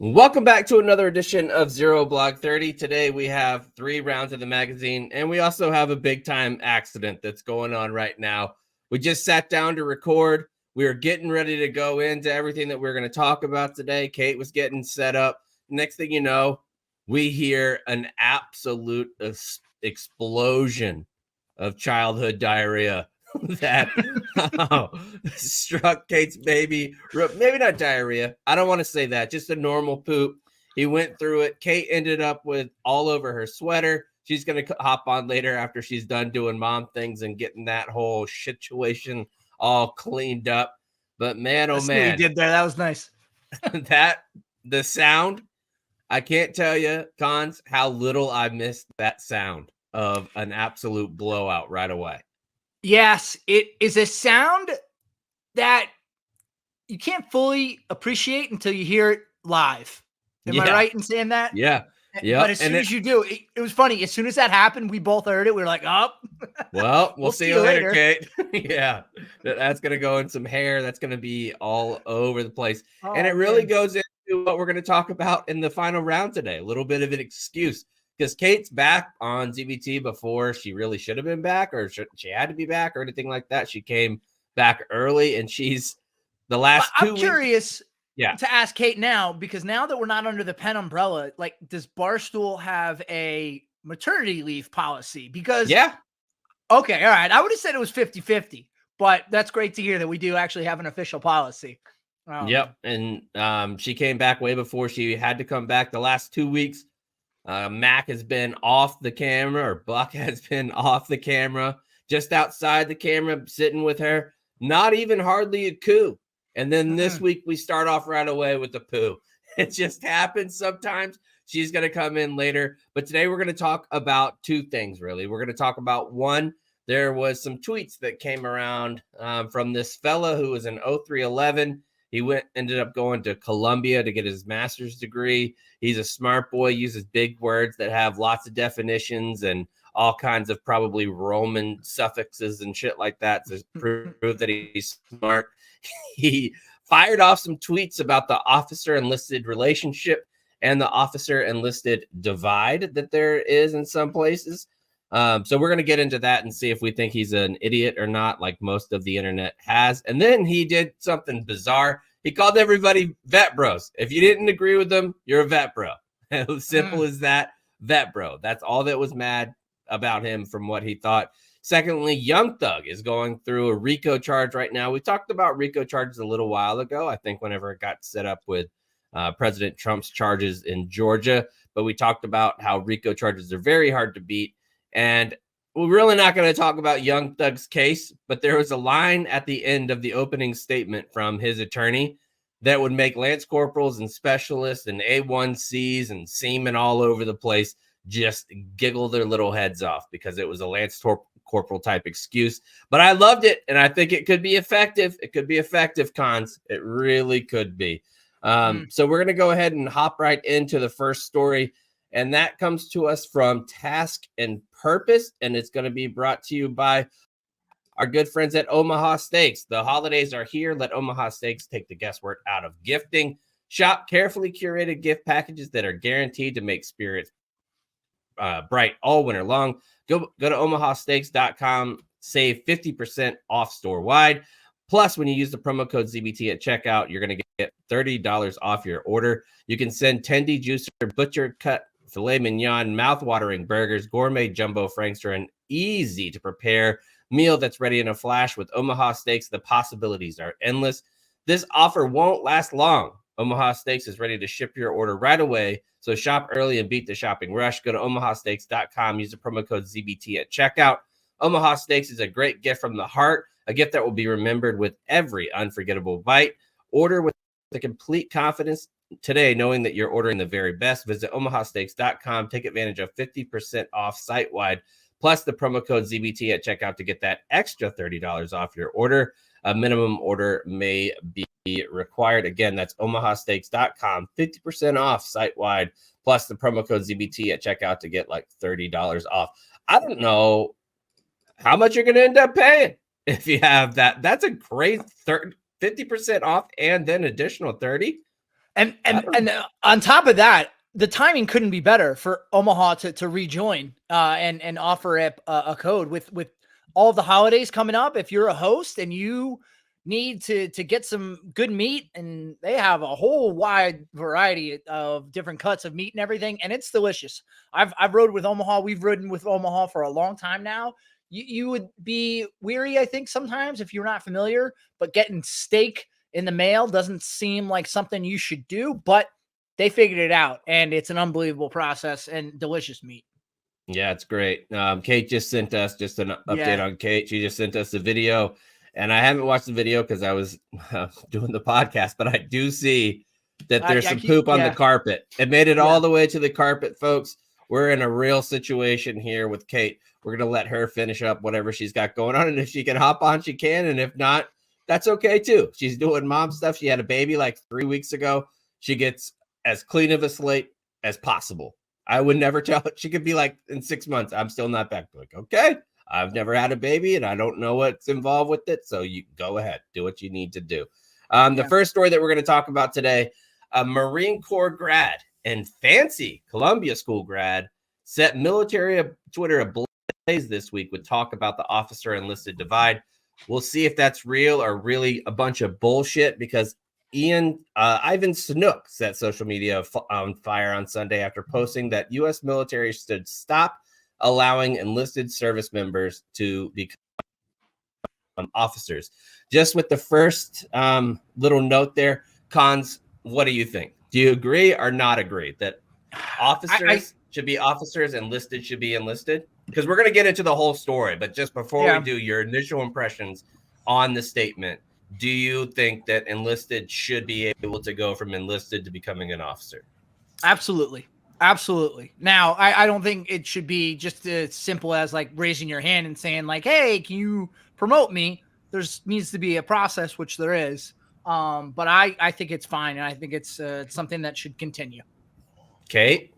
Welcome back to another edition of Zero Blog 30. Today we have 3 rounds of the magazine, and we also have a big time accident that's going on right now. We just sat down to record. We were getting ready to go into everything that we're going to talk about today. Kate was getting set up. Next thing you know, we hear an absolute explosion of childhood diarrhea that struck Kate's baby. Maybe not diarrhea. I don't want to say that. Just a normal poop. He went through it. Kate ended up with all over her sweater. She's going to hop on later after she's done doing mom things and getting that whole situation all cleaned up. But man, oh man, you did there. That was nice. The sound, I can't tell you, Cons, how little I missed that sound of an absolute blowout right away. Yes, it is a sound that you can't fully appreciate until you hear it live. Am I right in saying that? Yeah. Yeah. But as soon as you do, it was funny. As soon as that happened, we both heard it. We were like, oh. Well, we'll see you later, Kate. Yeah. That's going to go in some hair. That's going to be all over the place. Oh, and it really goes into what we're going to talk about in the final round today. A little bit of an excuse. Because Kate's back on ZBT before she really should have been back, or she had to be back, or anything like that. She came back early, and she's the last 2 weeks. I'm curious to ask Kate now, because now that we're not under the Penn umbrella, like, does Barstool have a maternity leave policy? Because okay, all right. I would have said it was 50-50, but that's great to hear that we do actually have an official policy. Yep, and she came back way before she had to come back. The last 2 weeks. Mac has been off the camera, or Buck has been off the camera, just outside the camera, sitting with her. Not even hardly a coo. And then this week we start off right away with the poo. It just happens sometimes. She's going to come in later. But today we're going to talk about 2 things, really. We're going to talk about, one, there was some tweets that came around from this fella who was in 0311. He ended up going to Columbia to get his master's degree. He's a smart boy, uses big words that have lots of definitions and all kinds of probably Roman suffixes and shit like that to prove that he's smart. He fired off some tweets about the officer-enlisted relationship and the officer-enlisted divide that there is in some places. So we're going to get into that and see if we think he's an idiot or not, like most of the internet has. And then he did something bizarre. He called everybody vet bros. If you didn't agree with them, you're a vet bro. As simple as that, vet bro. That's all that was mad about him from what he thought. Secondly, Young Thug is going through a RICO charge right now. We talked about RICO charges a little while ago, I think whenever it got set up with President Trump's charges in Georgia. But we talked about how RICO charges are very hard to beat. And we're really not going to talk about Young Thug's case, but there was a line at the end of the opening statement from his attorney that would make Lance Corporals and specialists and A1Cs and seamen all over the place just giggle their little heads off because it was a Lance Corporal type excuse. But I loved it, and I think it could be effective. It could be effective, Cons. It really could be. So we're going to go ahead and hop right into the first story. And that comes to us from Task and Purpose, and it's going to be brought to you by our good friends at Omaha Steaks. The holidays are here. Let Omaha Steaks take the guesswork out of gifting. Shop carefully curated gift packages that are guaranteed to make spirits bright all winter long. Go to omahasteaks.com. Save 50% off store-wide. Plus, when you use the promo code ZBT at checkout, you're going to get $30 off your order. You can send Tendy Juicer, Butcher Cut, Filet Mignon, mouth-watering burgers, gourmet jumbo franks, or an easy-to-prepare meal that's ready in a flash. With Omaha Steaks, the possibilities are endless. This offer won't last long. Omaha Steaks is ready to ship your order right away, so shop early and beat the shopping rush. Go to omahasteaks.com. Use the promo code ZBT at checkout. Omaha Steaks is a great gift from the heart, a gift that will be remembered with every unforgettable bite. Order with the complete confidence today, knowing that you're ordering the very best. Visit omahasteaks.com. Take advantage of 50% off site-wide, plus the promo code ZBT at checkout to get that extra $30 off your order. A minimum order may be required. Again, that's omahasteaks.com. 50% off site-wide, plus the promo code ZBT at checkout to get like $30 off. I don't know how much you're going to end up paying if you have that. That's a great 50% off and then additional 30. And on top of that, the timing couldn't be better for Omaha to rejoin and offer a code with all the holidays coming up. If you're a host and you need to get some good meat, and they have a whole wide variety of different cuts of meat and everything, and it's delicious. I've rode with Omaha. We've ridden with Omaha for a long time now. You would be weary, I think, sometimes if you're not familiar, but getting steak in the mail doesn't seem like something you should do, but they figured it out, and it's an unbelievable process and delicious meat. Yeah, it's great. Kate just sent us just an update on Kate. She just sent us a video, and I haven't watched the video because I was doing the podcast, but I do see that there's some poop on the carpet. It made it all the way to the carpet, folks. We're in a real situation here with Kate. We're going to let her finish up whatever she's got going on, and if she can hop on, she can, and if not, that's okay too. She's doing mom stuff. She had a baby like 3 weeks ago. She gets as clean of a slate as possible. I would never tell her. She could be like, in 6 months, I'm still not back. Like, okay, I've never had a baby and I don't know what's involved with it. So you go ahead, do what you need to do. The first story that we're going to talk about today, a Marine Corps grad and fancy Columbia School grad set military Twitter ablaze this week with talk about the officer-enlisted divide. We'll see if that's real or really a bunch of bullshit, because Ivan Snook set social media on fire on Sunday after posting that U.S. military should stop allowing enlisted service members to become officers. Just with the first little note there, Cons, what do you think? Do you agree or not agree that officers should be officers, enlisted should be enlisted? Because we're going to get into the whole story, but just before we do, your initial impressions on the statement. Do you think that enlisted should be able to go from enlisted to becoming an officer? Absolutely. Absolutely. Now, I don't think it should be just as simple as like raising your hand and saying like, hey, can you promote me? There's needs to be a process, which there is. But I think it's fine. And I think it's something that should continue. Kate?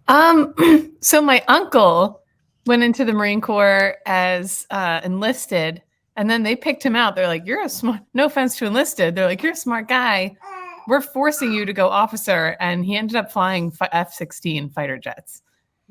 So my uncle went into the Marine Corps as enlisted. And then they picked him out. They're like, you're a smart, no offense to enlisted. They're like, you're a smart guy. We're forcing you to go officer. And he ended up flying F-16 fighter jets.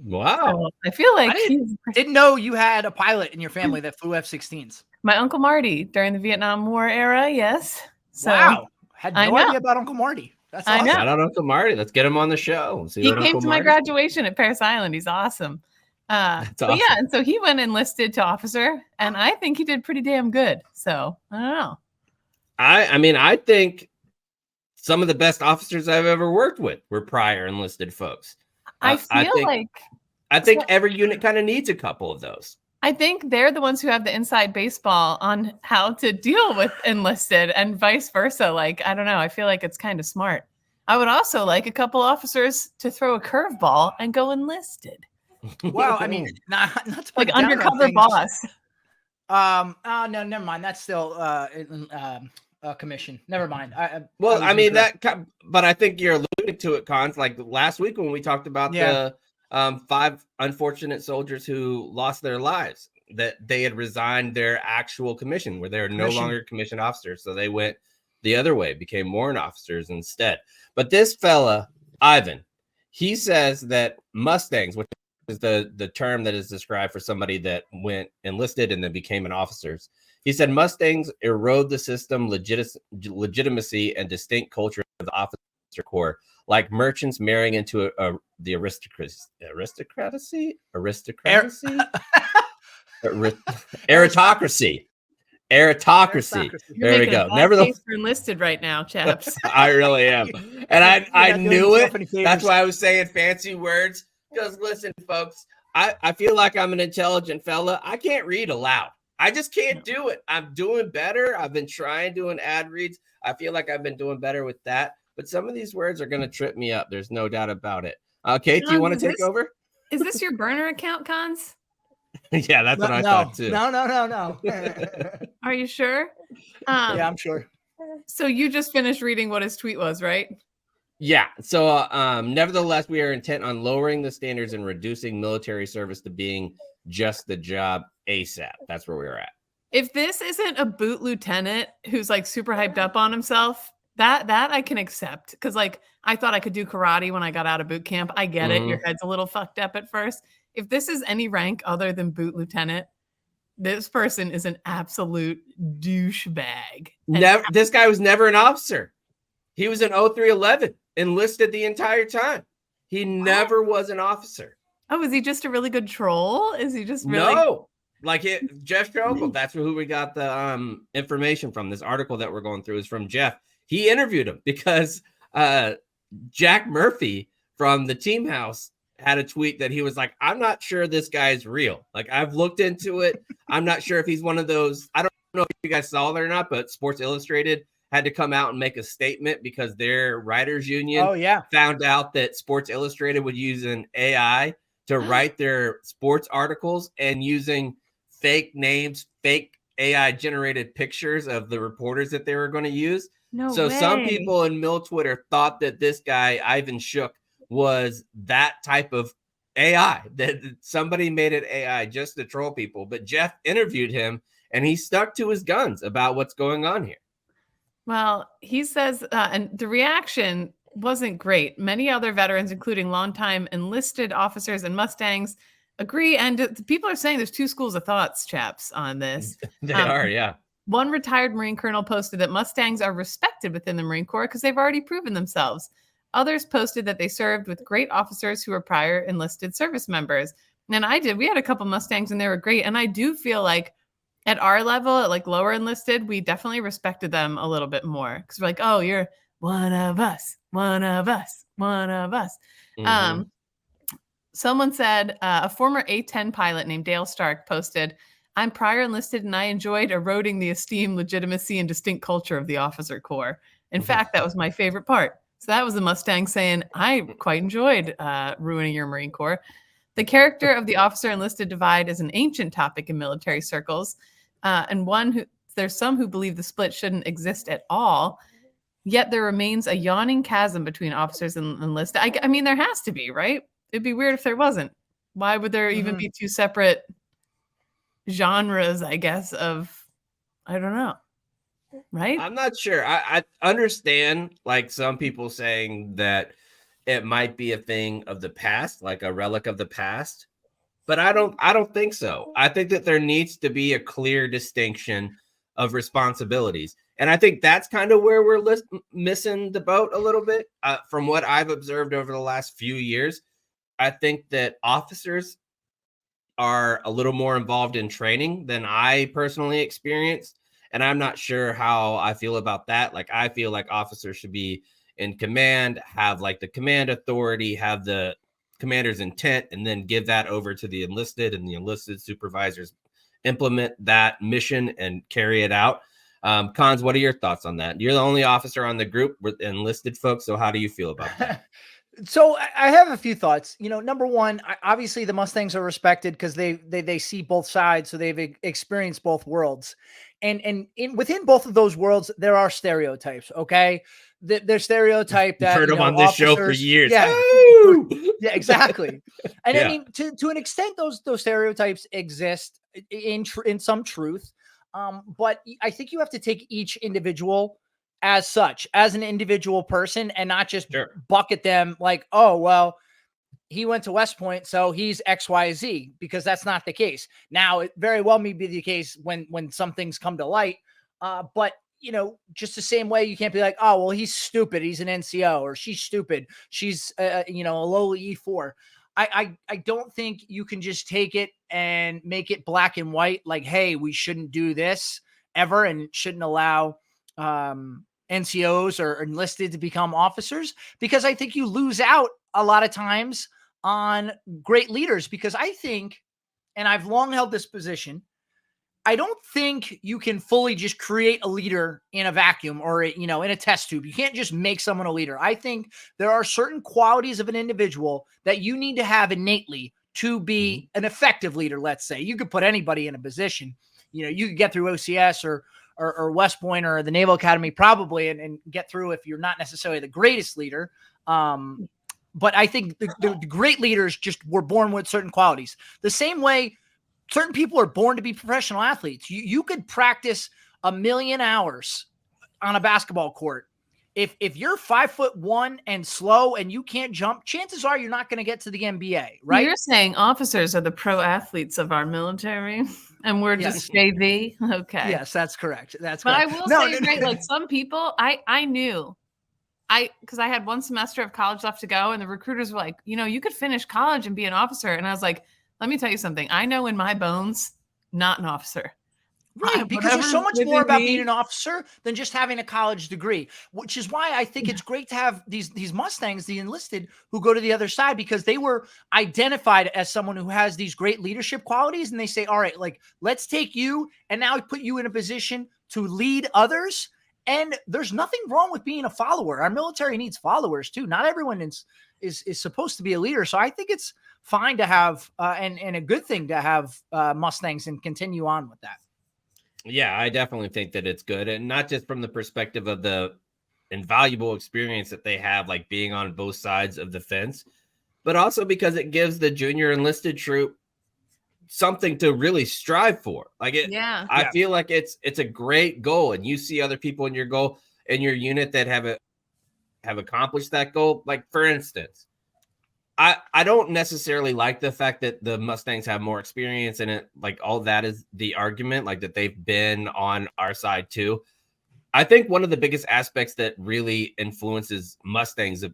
Wow. So I feel like I didn't know you had a pilot in your family that flew F-16s. My Uncle Marty during the Vietnam War era. Yes. So, wow. Had no idea about Uncle Marty. That's awesome. Shout out Uncle Marty. Let's get him on the show. He came to my graduation at Paris Island. He's awesome. But yeah, and so he went enlisted to officer, and I think he did pretty damn good. So I don't know. I mean, I think some of the best officers I've ever worked with were prior enlisted folks. I think every unit kind of needs a couple of those. I think they're the ones who have the inside baseball on how to deal with enlisted and vice versa. Like, I don't know. I feel like it's kind of smart. I would also like a couple officers to throw a curveball and go enlisted. Well, I mean, not to like undercover boss. Oh no, never mind. That's still a commission. Never mind. But I think you're alluding to it, Cons. Like last week when we talked about the 5 unfortunate soldiers who lost their lives, that they had resigned their actual commission, where they're no longer commissioned officers, so they went the other way, became warrant officers instead. But this fella, Ivan, he says that Mustangs, which is the term that is described for somebody that went enlisted and then became an officer. He said Mustangs erode the system legitimacy and distinct culture of the officer corps, like merchants marrying into the aristocracy. There we go. Nevertheless, we're enlisted right now, chaps. I really am, and I knew it. That's why I was saying fancy words. Because listen, folks, I feel like I'm an intelligent fella. I can't read aloud. I just can't do it. I'm doing better. I've been trying doing ad reads. I feel like I've been doing better with that. But some of these words are going to trip me up. There's no doubt about it. Kate, do you want to take over? Is this your burner account, Cons? Yeah, that's what I thought too. No. Are you sure? Yeah, I'm sure. So you just finished reading what his tweet was, right? Yeah. So nevertheless, we are intent on lowering the standards and reducing military service to being just the job ASAP. That's where we're at. If this isn't a boot lieutenant who's like super hyped up on himself, That I can accept because, like, I thought I could do karate when I got out of boot camp. I get it. Your head's a little fucked up at first. If this is any rank other than boot lieutenant, this person is an absolute douchebag. This guy was never an officer. He was an 0311, enlisted the entire time. He never was an officer. Oh, is he just a really good troll? Is he just really? No. Like Jeff Strobel, that's who we got the information from. This article that we're going through is from Jeff. He interviewed him because Jack Murphy from the Team House had a tweet that he was like, I'm not sure this guy's real. Like, I've looked into it. I'm not sure if he's one of those. I don't know if you guys saw it or not, but Sports Illustrated had to come out and make a statement because their writers union found out that Sports Illustrated would use an AI to write their sports articles and using fake names, fake AI generated pictures of the reporters that they were going to use. So some people in Mill Twitter thought that this guy, Ivan Shook, was that type of AI, that somebody made it AI just to troll people. But Jeff interviewed him and he stuck to his guns about what's going on here. Well, he says, and the reaction wasn't great. Many other veterans, including longtime enlisted officers and Mustangs, agree. And people are saying there's two schools of thoughts, chaps, on this. They are, yeah. One retired Marine colonel posted that Mustangs are respected within the Marine Corps because they've already proven themselves. Others posted that they served with great officers who were prior enlisted service members. And I did. We had a couple Mustangs and they were great. And I do feel like at our level, at like lower enlisted, we definitely respected them a little bit more because we're like, oh, you're one of us, one of us, one of us. Mm-hmm. Someone said a former A-10 pilot named Dale Stark posted, I'm prior enlisted and I enjoyed eroding the esteem, legitimacy, and distinct culture of the officer corps. In fact, that was my favorite part. So that was a Mustang saying, I quite enjoyed ruining your Marine Corps. The character of the officer-enlisted divide is an ancient topic in military circles, and there's some who believe the split shouldn't exist at all. Yet there remains a yawning chasm between officers and enlisted. I mean, there has to be, right? It'd be weird if there wasn't. Why would there even be two separate genres, I guess, of, I don't know. Right? I'm not sure. I understand like some people saying that it might be a thing of the past, like a relic of the past, but I don't think so. I think that there needs to be a clear distinction of responsibilities. And I think that's kind of where we're missing the boat a little bit. From what I've observed over the last few years, I think that officers are a little more involved in training than I personally experienced. And I'm not sure how I feel about that. Like, I feel like officers should be in command, have like the command authority, have the commander's intent, and then give that over to the enlisted, and the enlisted supervisors implement that mission and carry it out. Cons, what are your thoughts on that? You're the only officer on the group with enlisted folks. So how do you feel about that? So I have a few thoughts. Number one, obviously the Mustangs are respected because they see both sides, so they've experienced both worlds, and within both of those worlds there are stereotypes. Okay, they're stereotyped that heard them on this show for years. Yeah, yeah, exactly. And I mean, to an extent, those stereotypes exist in some truth, but I think you have to take each individual as such, as an individual person, and not just bucket them like, oh, well, he went to West Point, so he's XYZ, because that's not the case. Now, it very well may be the case when some things come to light. But, just the same way you can't be like, oh, well, he's stupid, he's an NCO, or she's stupid, she's, a lowly E4. I don't think you can just take it and make it black and white, like, hey, we shouldn't do this ever and shouldn't allow NCOs or enlisted to become officers, because I think you lose out a lot of times on great leaders. Because I think, and I've long held this position, I don't think you can fully just create a leader in a vacuum or, in a test tube. You can't just make someone a leader. I think there are certain qualities of an individual that you need to have innately to be an effective leader. Let's say you could put anybody in a position, you could get through OCS or West Point or the Naval Academy probably and get through if you're not necessarily the greatest leader. But I think the great leaders just were born with certain qualities. The same way certain people are born to be professional athletes. You could practice 1,000,000 hours on a basketball court if you're 5'1" and slow and you can't jump, chances are you're not going to get to the NBA, right? You're saying officers are the pro athletes of our military, and we're just JV. Okay. Yes, that's correct. That's but correct. I will say, right, like some people, I knew, because I had one semester of college left to go, and the recruiters were like, you could finish college and be an officer, and I was like, let me tell you something. I know in my bones, not an officer. Right, because there's so much more about being an officer than just having a college degree, which is why I think it's great to have these Mustangs, the enlisted, who go to the other side, because they were identified as someone who has these great leadership qualities. And they say, all right, like, let's take you and now put you in a position to lead others. And there's nothing wrong with being a follower. Our military needs followers too. Not everyone is supposed to be a leader. So I think it's fine to have and a good thing to have Mustangs and continue on with that. Yeah, I definitely think that it's good. And not just from the perspective of the invaluable experience that they have, like being on both sides of the fence, but also because it gives the junior enlisted troop something to really strive for. Like I feel like it's a great goal, and you see other people in your goal in your unit that have accomplished that goal. Like, for instance, I don't necessarily like the fact that the Mustangs have more experience in it. Like, all that is the argument, like that they've been on our side too. I think one of the biggest aspects that really influences Mustangs of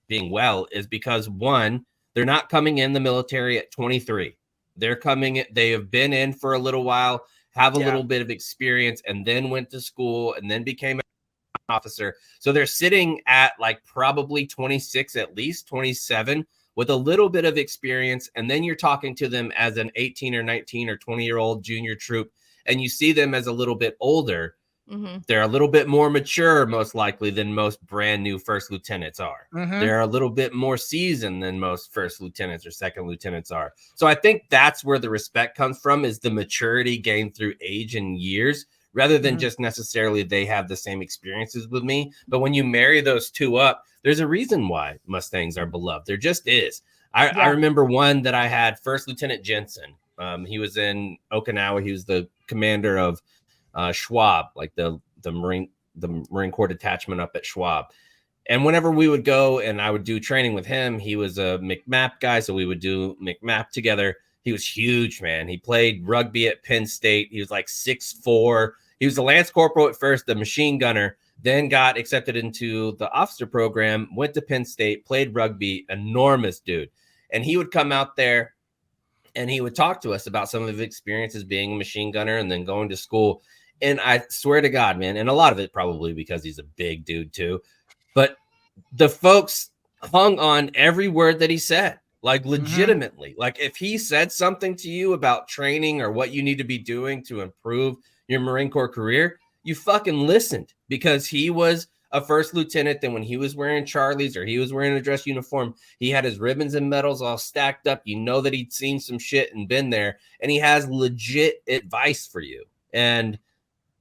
being well is because, one, they're not coming in the military at 23. They have been in for a little while, have a little bit of experience, and then went to school and then became an officer. So they're sitting at like probably 26, at least 27, with a little bit of experience. And then you're talking to them as an 18 or 19 or 20-year-old junior troop, and you see them as a little bit older. Mm-hmm. They're a little bit more mature, most likely, than most brand new first lieutenants are. Mm-hmm. They're a little bit more seasoned than most first lieutenants or second lieutenants are. So I think that's where the respect comes from, is the maturity gained through age and years, rather than just necessarily they have the same experiences with me. But when you marry those two up, there's a reason why Mustangs are beloved. There just is. I remember one that I had, First Lieutenant Jensen. He was in Okinawa. He was the commander of Schwab, like the Marine Corps detachment up at Schwab. And whenever we would go and I would do training with him, he was a McMap guy, so we would do McMap together. He was huge, man. He played rugby at Penn State. He was like 6'4". He was a Lance Corporal at first, the machine gunner, then got accepted into the officer program, went to Penn State, played rugby, enormous dude. And he would come out there and he would talk to us about some of his experiences being a machine gunner and then going to school. And I swear to God, man, and a lot of it probably because he's a big dude too, but the folks hung on every word that he said, like legitimately. Like, if he said something to you about training or what you need to be doing to improve your Marine Corps career, you fucking listened, because he was a first lieutenant. Then when he was wearing Charlies or he was wearing a dress uniform, he had his ribbons and medals all stacked up. You know that he'd seen some shit and been there, and he has legit advice for you. And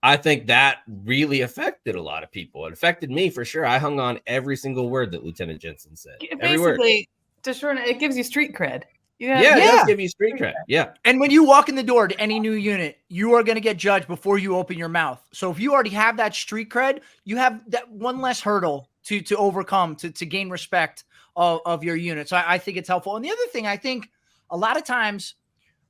I think that really affected a lot of people. It affected me for sure. I hung on every single word that Lieutenant Jensen said. Basically, to shorten it gives you street cred. It does give you street cred. Yeah. And when you walk in the door to any new unit, you are going to get judged before you open your mouth. So if you already have that street cred, you have that one less hurdle to overcome, to gain respect of your unit. So I think it's helpful. And the other thing, I think a lot of times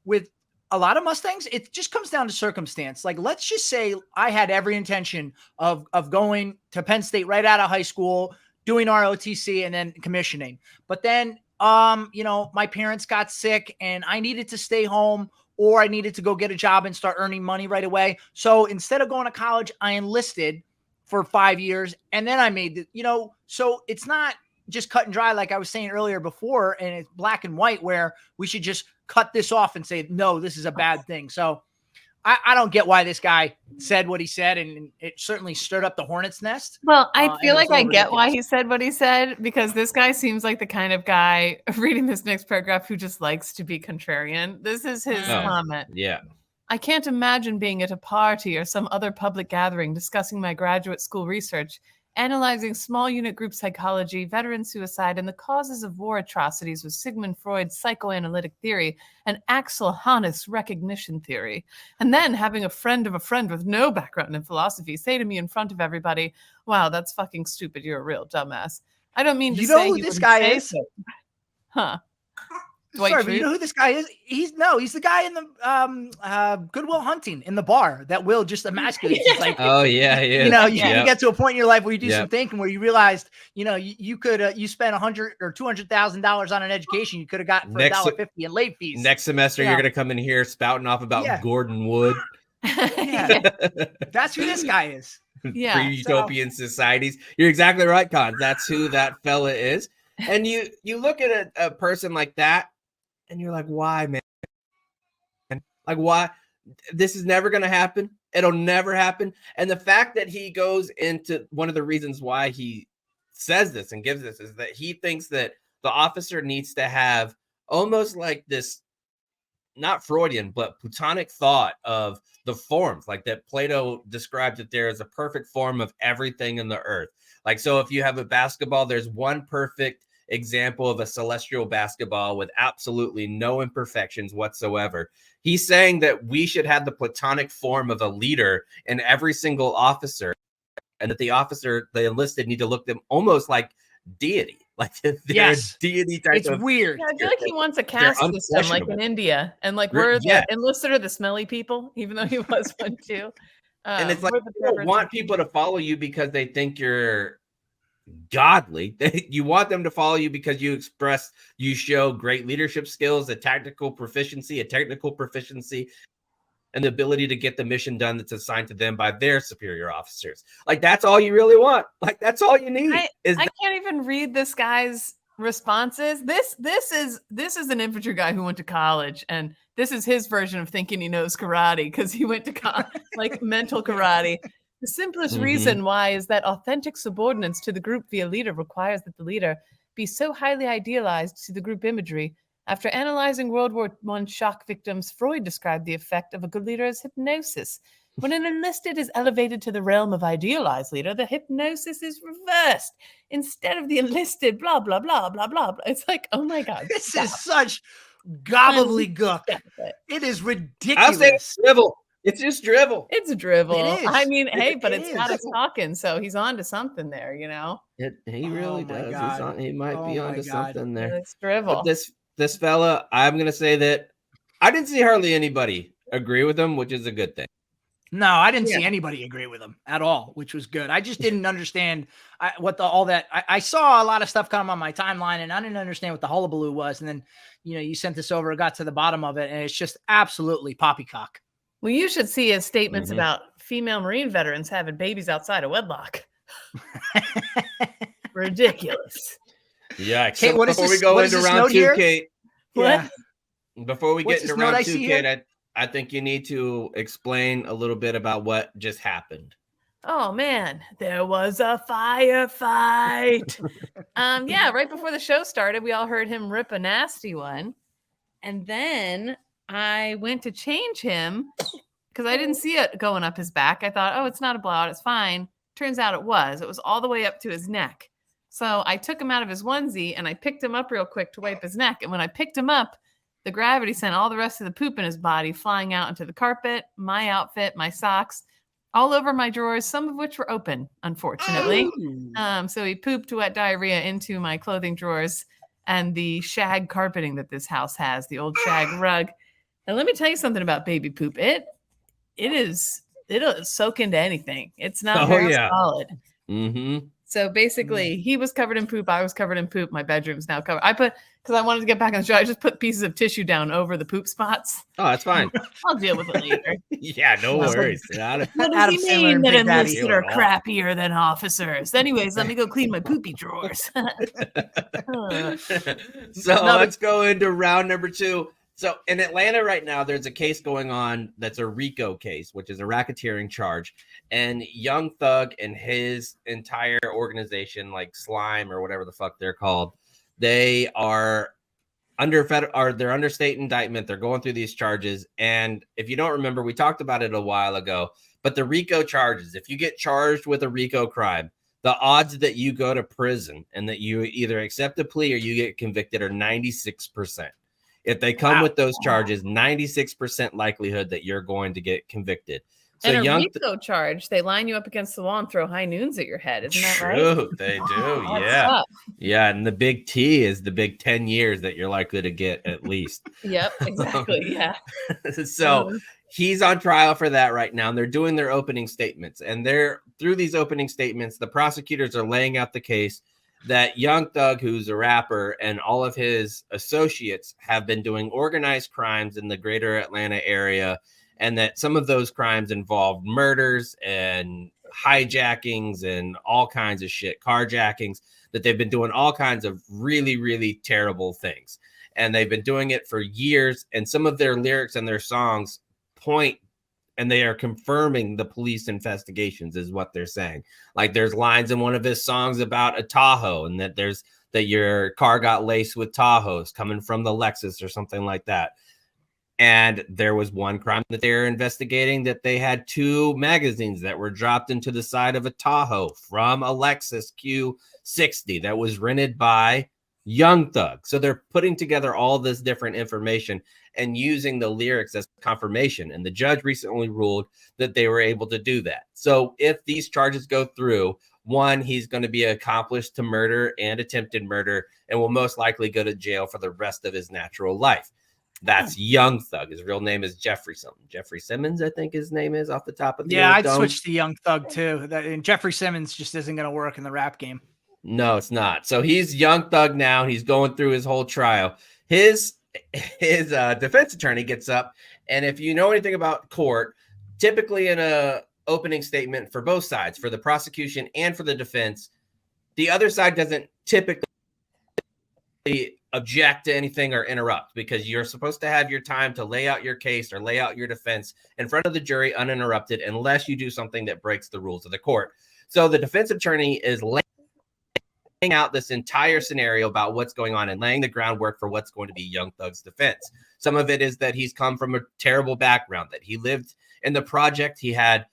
with a lot of Mustangs, it just comes down to circumstance. Like, let's just say I had every intention of going to Penn State right out of high school, doing ROTC and then commissioning. But then, my parents got sick and I needed to stay home, or I needed to go get a job and start earning money right away. So instead of going to college, I enlisted for 5 years. And then I made so it's not just cut and dry, like I was saying earlier before, and it's black and white where we should just cut this off and say, no, this is a bad thing. So I don't get why this guy said what he said, and it certainly stirred up the hornet's nest. Well, I feel like I get why he said what he said, because this guy seems like the kind of guy, reading this next paragraph, who just likes to be contrarian. This is his comment. Yeah. I can't imagine being at a party or some other public gathering discussing my graduate school research analyzing small unit group psychology, veteran suicide, and the causes of war atrocities with Sigmund Freud's psychoanalytic theory and Axel Honneth's recognition theory. And then having a friend of a friend with no background in philosophy say to me in front of everybody, wow, that's fucking stupid. You're a real dumbass. I don't mean to say who this guy is? So. Huh. Sorry, but you know who this guy is? He's the guy in the Good Will Hunting in the bar that Will just emasculates. It's like, oh yeah, yeah. You know, you get to a point in your life where you do Yep. some thinking where you realized, you know, you could you spent $100,000 or $200,000 on an education you could have gotten for $1.50 in late fees. Next semester, you're gonna come in here spouting off about Gordon Wood. That's who this guy is. Yeah, pre-utopian societies. You're exactly right, Cons. That's who that fella is. And you look at a person like that, and you're like, why, man? Like, why? This is never going to happen. It'll never happen. And the fact that he goes into one of the reasons why he says this and gives this is that he thinks that the officer needs to have almost like this, not Freudian, but Platonic thought of the forms, like that Plato described that there is a perfect form of everything in the earth. Like, so if you have a basketball, there's one perfect example of a celestial basketball with absolutely no imperfections whatsoever. He's saying that we should have the Platonic form of a leader in every single officer, and that the enlisted need to look them almost like deity. Like they're deity type. It's weird. Yeah, I feel like he wants a caste system like in India, and like we're the enlisted are the smelly people, even though he was one too. And it's like you don't want people to follow you because they think you're godly. You want them to follow you because you show great leadership skills, a technical proficiency, and the ability to get the mission done that's assigned to them by their superior officers. Like, that's all you really want. Like, that's all you need. I can't even read this guy's responses. This is an infantry guy who went to college, and this is his version of thinking he knows karate because he went to like mental karate. The simplest reason why is that authentic subordinance to the group via leader requires that the leader be so highly idealized to the group imagery. After analyzing World War I shock victims, Freud described the effect of a good leader as hypnosis. When an enlisted is elevated to the realm of idealized leader, the hypnosis is reversed. Instead of the enlisted, blah, blah, blah, blah, blah. It's like, oh my God. This is such gobbledygook. It is ridiculous. I'll say it's drivel. It's just drivel. It's drivel. It is. I mean, but it's got us talking, so he's on to something there, you know? He really does. He might be on to something there. It's drivel. But this fella, I'm going to say that I didn't see hardly anybody agree with him, which is a good thing. No, I didn't see anybody agree with him at all, which was good. I just didn't understand I saw a lot of stuff come on my timeline, and I didn't understand what the hullabaloo was. And then, you know, you sent this over, got to the bottom of it, and it's just absolutely poppycock. Well, you should see his statements about female Marine veterans having babies outside of wedlock. Ridiculous. Yeah. Kate, so before we go into round two, Kate. What? Before we get into round two, Kate, I think you need to explain a little bit about what just happened. Oh man, there was a firefight. Right before the show started, we all heard him rip a nasty one. And then I went to change him because I didn't see it going up his back. I thought, oh, it's not a blowout. It's fine. Turns out it was. It was all the way up to his neck. So I took him out of his onesie and I picked him up real quick to wipe his neck. And when I picked him up, the gravity sent all the rest of the poop in his body flying out into the carpet, my outfit, my socks, all over my drawers, some of which were open, unfortunately. So he pooped wet diarrhea into my clothing drawers and the shag carpeting that this house has, the old shag rug. And let me tell you something about baby poop. It'll soak into anything. It's not very solid. Mm-hmm. So basically, he was covered in poop. I was covered in poop. My bedroom's now covered. Because I wanted to get back on the show, I just put pieces of tissue down over the poop spots. Oh, that's fine. I'll deal with it later. Yeah, no worries. What does he mean that enlisted are crappier than officers? Anyways, let me go clean my poopy drawers. Let's go into round number two. So in Atlanta right now, there's a case going on that's a RICO case, which is a racketeering charge. And Young Thug and his entire organization, like Slime or whatever the fuck they're called, they are they're under state indictment. They're going through these charges. And if you don't remember, we talked about it a while ago, but the RICO charges, if you get charged with a RICO crime, the odds that you go to prison and that you either accept a plea or you get convicted are 96%. If they come with those charges, 96% likelihood that you're going to get convicted. So and a RICO charge, they line you up against the wall and throw high noons at your head. Isn't that right? True, they do. Yeah. Yeah. And the big T is the big 10 years that you're likely to get at least. Yep, exactly. Yeah. So he's on trial for that right now. And they're doing their opening statements. And through these opening statements, the prosecutors are laying out the case that Young Thug, who's a rapper, and all of his associates have been doing organized crimes in the greater Atlanta area, and that some of those crimes involved murders and hijackings and all kinds of shit, carjackings, that they've been doing all kinds of really, really terrible things. And they've been doing it for years. And some of their lyrics and their songs point, and they are confirming the police investigations is what they're saying. Like there's lines in one of his songs about a Tahoe, and that that your car got laced with Tahoes coming from the Lexus or something like that. And there was one crime that they were investigating, that they had 2 magazines that were dropped into the side of a Tahoe from a Lexus Q60 that was rented by Young Thug. So they're putting together all this different information and using the lyrics as confirmation. And the judge recently ruled that they were able to do that. So if these charges go through, one, he's going to be accomplished to murder and attempted murder and will most likely go to jail for the rest of his natural life. That's Young Thug. His real name is Jeffrey something. Jeffrey Simmons, I think his name is off the top of the I'd switch to Young Thug too. And Jeffrey Simmons just isn't going to work in the rap game. No, it's not. So he's Young Thug now. He's going through his whole trial. His defense attorney gets up, and if you know anything about court, typically in a opening statement for both sides, for the prosecution and for the defense, the other side doesn't typically object to anything or interrupt, because you're supposed to have your time to lay out your case or lay out your defense in front of the jury uninterrupted, unless you do something that breaks the rules of the court. So the defense attorney is laying out this entire scenario about what's going on and laying the groundwork for what's going to be Young Thug's defense. Some of it is that he's come from a terrible background, that he lived in the project. He had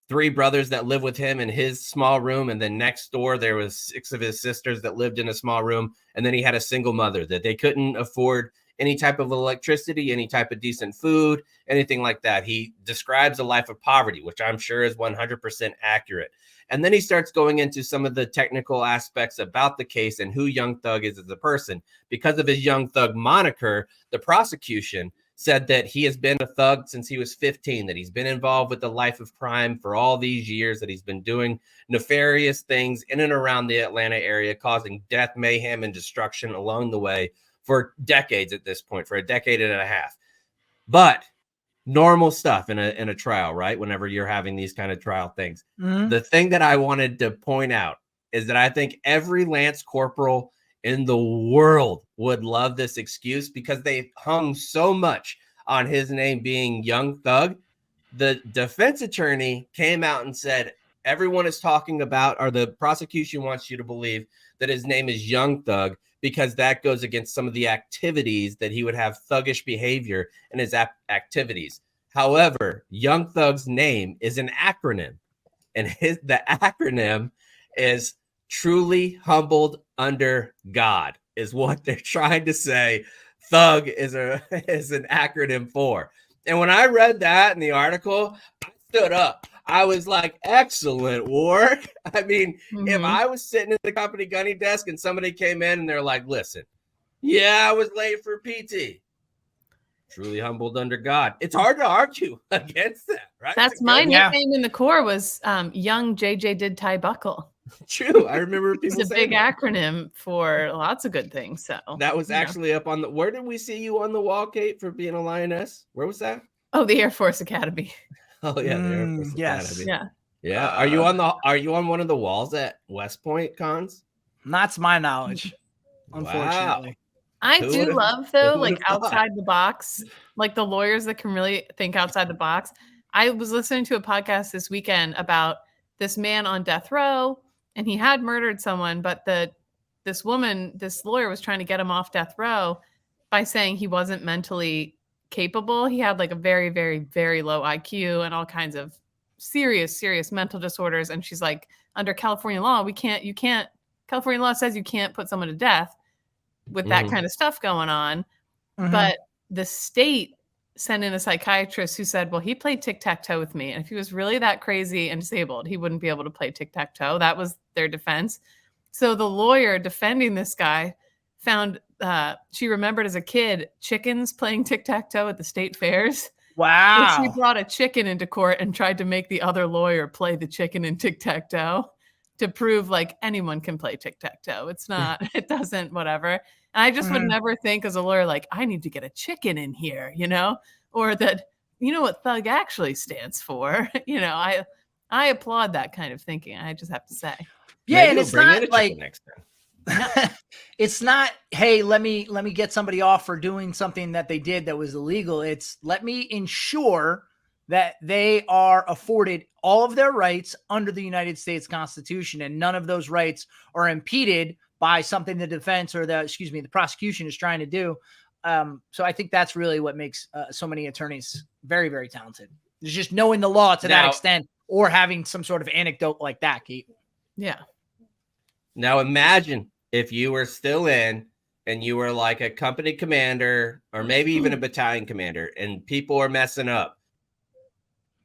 3 brothers that lived with him in his small room, and then next door there was 6 of his sisters that lived in a small room, and then he had a single mother, that they couldn't afford any type of electricity, any type of decent food, anything like that. He describes a life of poverty, which I'm sure is 100% accurate. And then he starts going into some of the technical aspects about the case and who Young Thug is as a person. Because of his Young Thug moniker, the prosecution said that he has been a thug since he was 15, that he's been involved with the life of crime for all these years, that he's been doing nefarious things in and around the Atlanta area, causing death, mayhem, and destruction along the way for decades at this point, for a decade and a half. But normal stuff in a trial, right? Whenever you're having these kind of trial things. The thing that I wanted to point out is that I think every Lance Corporal in the world would love this excuse, because they hung so much on his name being Young Thug. The defense attorney came out and said, everyone is talking about, or the prosecution wants you to believe that his name is Young Thug, because that goes against some of the activities, that he would have thuggish behavior in his activities. However, Young Thug's name is an acronym, and the acronym is truly humbled under God, is what they're trying to say. Thug is an acronym for. And when I read that in the article, I stood up. I was like, excellent work. I mean, if I was sitting at the company gunny desk and somebody came in and they're like, listen, I was late for PT. Truly humbled under God. It's hard to argue against that, right? That's my nickname in the Corps was Young JJ Did Tie Buckle. True. I remember people saying it's a big acronym for lots of good things. So that was actually up on where did we see you on the wall, Kate, for being a lioness? Where was that? Oh, the Air Force Academy. Oh yeah, the Air Force Academy. Yeah. Yeah. Are you on one of the walls at West Point cons? Not to my knowledge, unfortunately. Wow. I do love though, like outside the box, like the lawyers that can really think outside the box. I was listening to a podcast this weekend about this man on death row, and he had murdered someone, but this lawyer was trying to get him off death row by saying he wasn't mentally capable. He had like a very, very, very low IQ and all kinds of serious mental disorders. And she's like, under California law, California law says you can't put someone to death with that kind of stuff going on. But the state sent in a psychiatrist who said, well, he played tic-tac-toe with me. And if he was really that crazy and disabled, he wouldn't be able to play tic-tac-toe. That was their defense. So the lawyer defending this guy found, she remembered as a kid, chickens playing tic-tac-toe at the state fairs. Wow. So she brought a chicken into court and tried to make the other lawyer play the chicken in tic-tac-toe to prove like anyone can play tic-tac-toe. It's not, it doesn't, whatever. And I just would never think as a lawyer, like, I need to get a chicken in here, or that, what thug actually stands for. I applaud that kind of thinking. I just have to say. Yeah. Maybe and it's not like, next time. It's not, hey, let me get somebody off for doing something that they did that was illegal. It's let me ensure that they are afforded all of their rights under the United States Constitution, and none of those rights are impeded by something the defense or the prosecution is trying to do. So I think that's really what makes so many attorneys very, very talented. It's just knowing the law to that extent, or having some sort of anecdote like that, Kate. Yeah. Now imagine if you were still in and you were like a company commander or maybe even a battalion commander and people are messing up,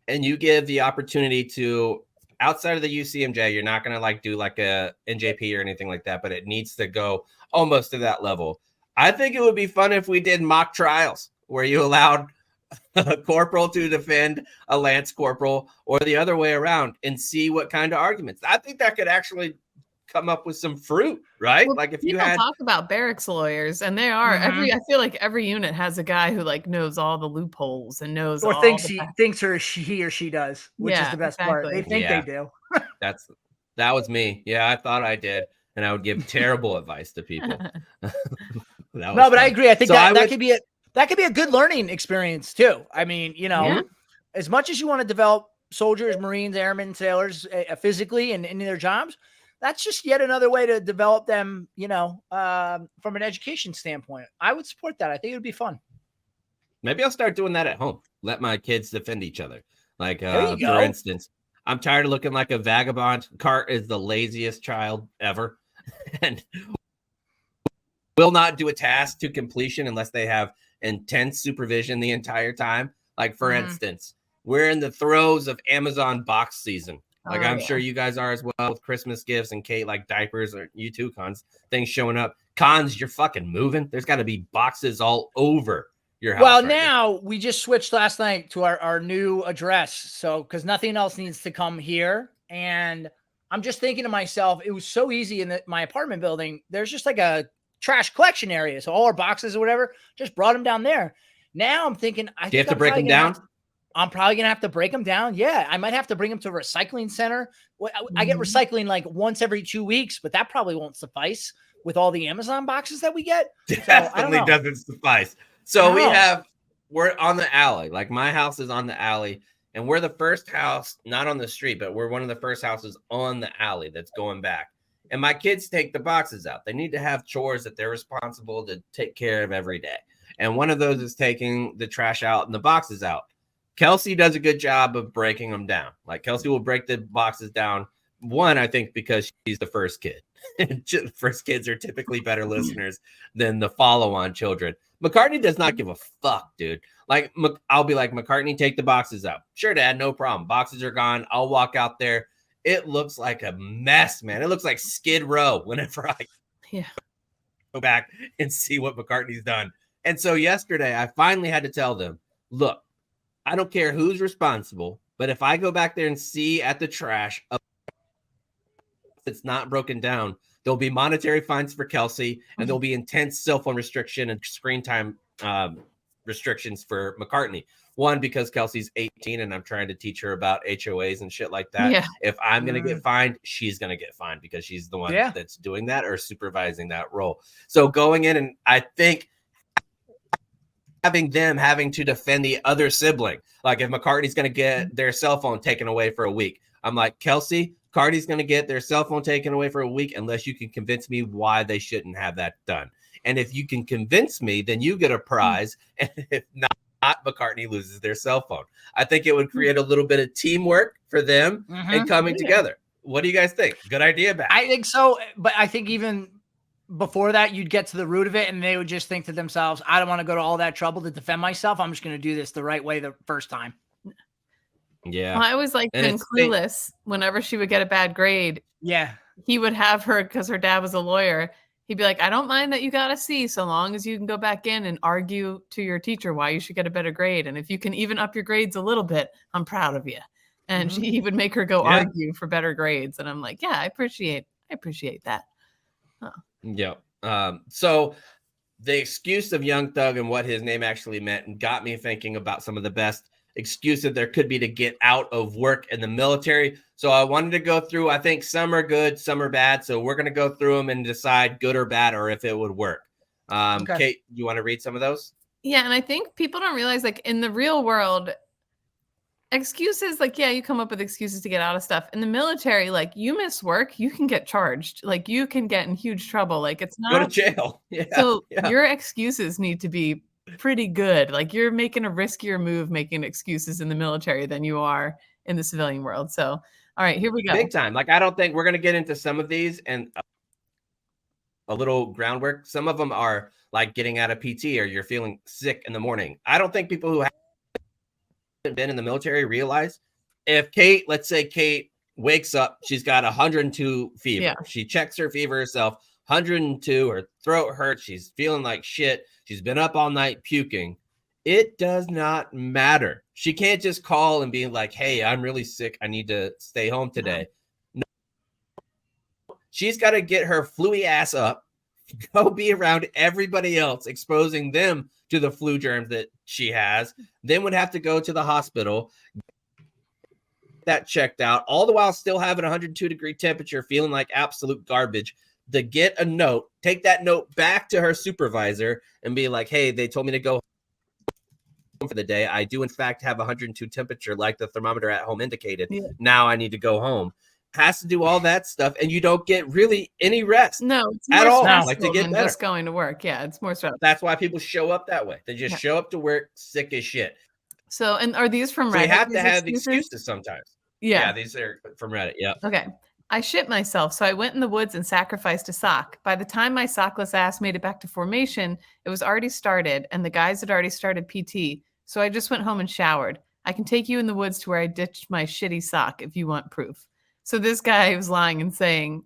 and you give the opportunity to, outside of the UCMJ, you're not going to like do like a NJP or anything like that, but it needs to go almost to that level. I think it would be fun if we did mock trials where you allowed a corporal to defend a lance corporal or the other way around and see what kind of arguments. I think that could actually come up with some fruit, right? Well, like if you had talk about barracks lawyers, and they are I feel like every unit has a guy who like knows all the loopholes and knows or all thinks he or she does, which is the best part. They think they do. That was me. Yeah, I thought I did, and I would give terrible advice to people. But I agree. I think that could be a good learning experience too. I mean, as much as you want to develop soldiers, Marines, airmen, sailors physically and in their jobs, that's just yet another way to develop them, from an education standpoint. I would support that. I think it would be fun. Maybe I'll start doing that at home. Let my kids defend each other. Like, for instance, I'm tired of looking like a vagabond. Cart is the laziest child ever and will not do a task to completion unless they have intense supervision the entire time. Like, for instance, we're in the throes of Amazon box season. Like, I'm sure you guys are as well with Christmas gifts and Kate, like diapers, or you too, Cons, things showing up. Cons, you're fucking moving. There's got to be boxes all over your house. Well, now we just switched last night to our new address. So, because nothing else needs to come here. And I'm just thinking to myself, it was so easy in my apartment building. There's just like a trash collection area. So all our boxes or whatever, just brought them down there. Now I'm thinking, do you have to break them down? I'm probably going to have to break them down. Yeah, I might have to bring them to a recycling center. I get recycling like once every 2 weeks, but that probably won't suffice with all the Amazon boxes that we get. Definitely doesn't suffice. So we're on the alley. Like, my house is on the alley, and we're the first house, not on the street, but we're one of the first houses on the alley that's going back. And my kids take the boxes out. They need to have chores that they're responsible to take care of every day. And one of those is taking the trash out and the boxes out. Kelsey does a good job of breaking them down. Like, Kelsey will break the boxes down. One, I think because she's the first kid. First kids are typically better listeners than the follow-on children. McCartney does not give a fuck, dude. Like, I'll be like, McCartney, take the boxes out. Sure, Dad, no problem. Boxes are gone. I'll walk out there. It looks like a mess, man. It looks like Skid Row whenever I go back and see what McCartney's done. And so yesterday, I finally had to tell them, look, I don't care who's responsible, but if I go back there and see at the trash it's not broken down, there'll be monetary fines for Kelsey, and there'll be intense cell phone restriction and screen time restrictions for McCartney. One, because Kelsey's 18 and I'm trying to teach her about HOAs and shit like that. Yeah. If I'm going to get fined, she's going to get fined because she's the one that's doing that or supervising that role. So going in, and I think having to defend the other sibling. Like, if McCartney's going to get their cell phone taken away for a week, I'm like, Kelsey, Cardi's going to get their cell phone taken away for a week unless you can convince me why they shouldn't have that done. And if you can convince me, then you get a prize. And if not, McCartney loses their cell phone. I think it would create a little bit of teamwork for them and coming together. What do you guys think? Good idea, Matt? I think so, but I think even before that, you'd get to the root of it, and they would just think to themselves, I don't want to go to all that trouble to defend myself. I'm just going to do this the right way the first time. Yeah. Well, I was like in Clueless. Whenever she would get a bad grade, he would have her, because her dad was a lawyer. He'd be like, I don't mind that you got a C so long as you can go back in and argue to your teacher why you should get a better grade. And if you can even up your grades a little bit, I'm proud of you. And he would make her go argue for better grades. And I'm like, yeah, I appreciate that. Huh. Yeah. So the excuse of Young Thug and what his name actually meant got me thinking about some of the best excuses there could be to get out of work in the military. So I wanted to go through, I think some are good, some are bad. So we're going to go through them and decide good or bad, or if it would work. Kate, you want to read some of those? Yeah. And I think people don't realize, like, in the real world, excuses, like, yeah, you come up with excuses to get out of stuff. In the military, like, you miss work, you can get charged. Like, you can get in huge trouble. Like, it's not go to jail. So your excuses need to be pretty good. Like, you're making a riskier move making excuses in the military than you are in the civilian world. So, all right, here we go. Big time. Like, I don't think we're going to get into some of these and a little groundwork. Some of them are like getting out of PT or you're feeling sick in the morning. I don't think people who haven't been in the military realize if Kate, let's say Kate wakes up, she's got 102 fever. Yeah. She checks her fever herself, 102, her throat hurts, she's feeling like shit, she's been up all night puking. It does not matter. She can't just call and be like, hey, I'm really sick, I need to stay home today. No. She's got to get her fluey ass up, go be around everybody else, exposing them to the flu germs that she has, then would have to go to the hospital, that checked out, all the while still having 102-degree temperature, feeling like absolute garbage, to get a note, take that note back to her supervisor and be like, hey, they told me to go home for the day. I do, in fact, have 102 temperature like the thermometer at home indicated. Yeah. Now I need to go home. Has to do all that stuff, and you don't get really any rest. No, it's at all. Like to get just going to work. Yeah, it's more stressful. That's why people show up that way. They just show up to work sick as shit. So, and are these from Reddit? They have to have excuses sometimes. Yeah, these are from Reddit. Yeah. Okay. I shit myself, so I went in the woods and sacrificed a sock. By the time my sockless ass made it back to formation, it was already started, and the guys had already started PT. So I just went home and showered. I can take you in the woods to where I ditched my shitty sock if you want proof. So this guy was lying and saying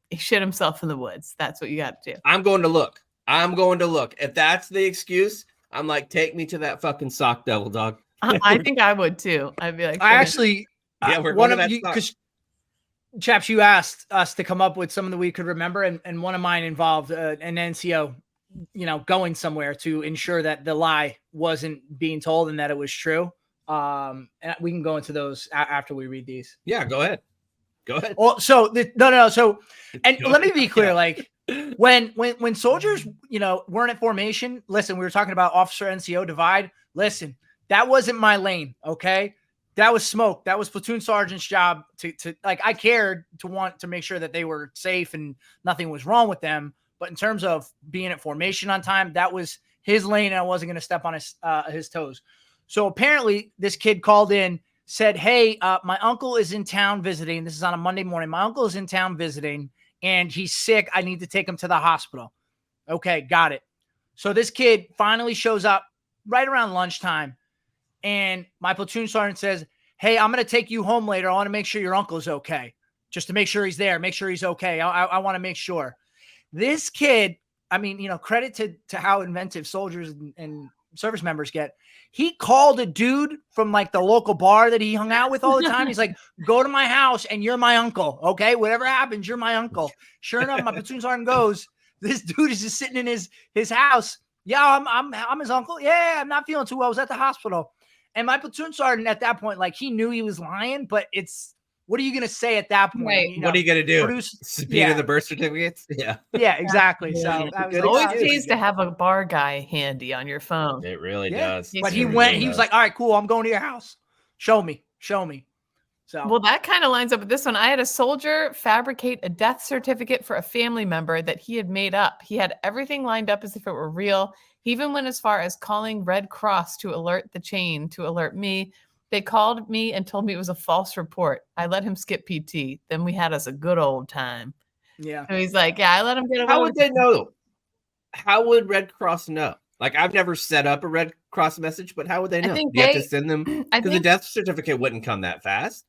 he shit himself in the woods. That's what you got to do. I'm going to look. If that's the excuse, I'm like, take me to that fucking sock devil, dog. I think I would too. I'd be like, I actually, we're one of you, because chaps, you asked us to come up with some of that we could remember, and one of mine involved an NCO, going somewhere to ensure that the lie wasn't being told and that it was true. And we can go into those after we read these. Yeah, go ahead. Go ahead. Well, so no. So, and let me be clear, like when soldiers, weren't at formation, listen, we were talking about officer NCO divide. Listen, that wasn't my lane. Okay. That was smoke. That was platoon sergeant's job to like, I cared to want to make sure that they were safe and nothing was wrong with them. But in terms of being at formation on time, that was his lane. And I wasn't going to step on his toes. So apparently this kid called in, said, hey, my uncle is in town visiting. This is on a Monday morning. My uncle is in town visiting and he's sick. I need to take him to the hospital. Okay, got it. So this kid finally shows up right around lunchtime. And my platoon sergeant says, hey, I'm going to take you home later. I want to make sure your uncle is okay. Just to make sure he's there. Make sure he's okay. I want to make sure. This kid, I mean, credit to how inventive soldiers and service members get. He called a dude from like the local bar that he hung out with all the time. He's like, go to my house and you're my uncle. Okay. Whatever happens, you're my uncle. Sure enough, my platoon sergeant goes, this dude is just sitting in his house. Yeah, I'm his uncle. Yeah, I'm not feeling too well. I was at the hospital. And my platoon sergeant at that point, like, he knew he was lying, but what are you going to say at that point? Right. What are you going to do? Speed of the birth certificates? Yeah. Yeah, exactly. Yeah. So it always pays to have a bar guy handy on your phone. It really does. But he went, he was like, all right, cool. I'm going to your house. Show me. So, well, that kind of lines up with this one. I had a soldier fabricate a death certificate for a family member that he had made up. He had everything lined up as if it were real. He even went as far as calling Red Cross to alert the chain, to alert me. They called me and told me it was a false report. I let him skip PT. Then we had us a good old time. Yeah. So he's like, yeah, I let him get away. How would they know? How would Red Cross know? Like, I've never set up a Red Cross message, but how would they know? You have to send them, because the death certificate wouldn't come that fast.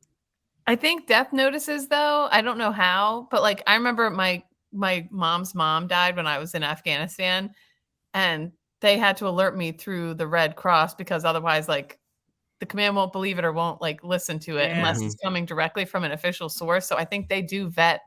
I think death notices, though. I don't know how, but like I remember my mom's mom died when I was in Afghanistan, and they had to alert me through the Red Cross because otherwise, like, the command won't believe it or won't like listen to it unless it's coming directly from an official source. So I think they do vet.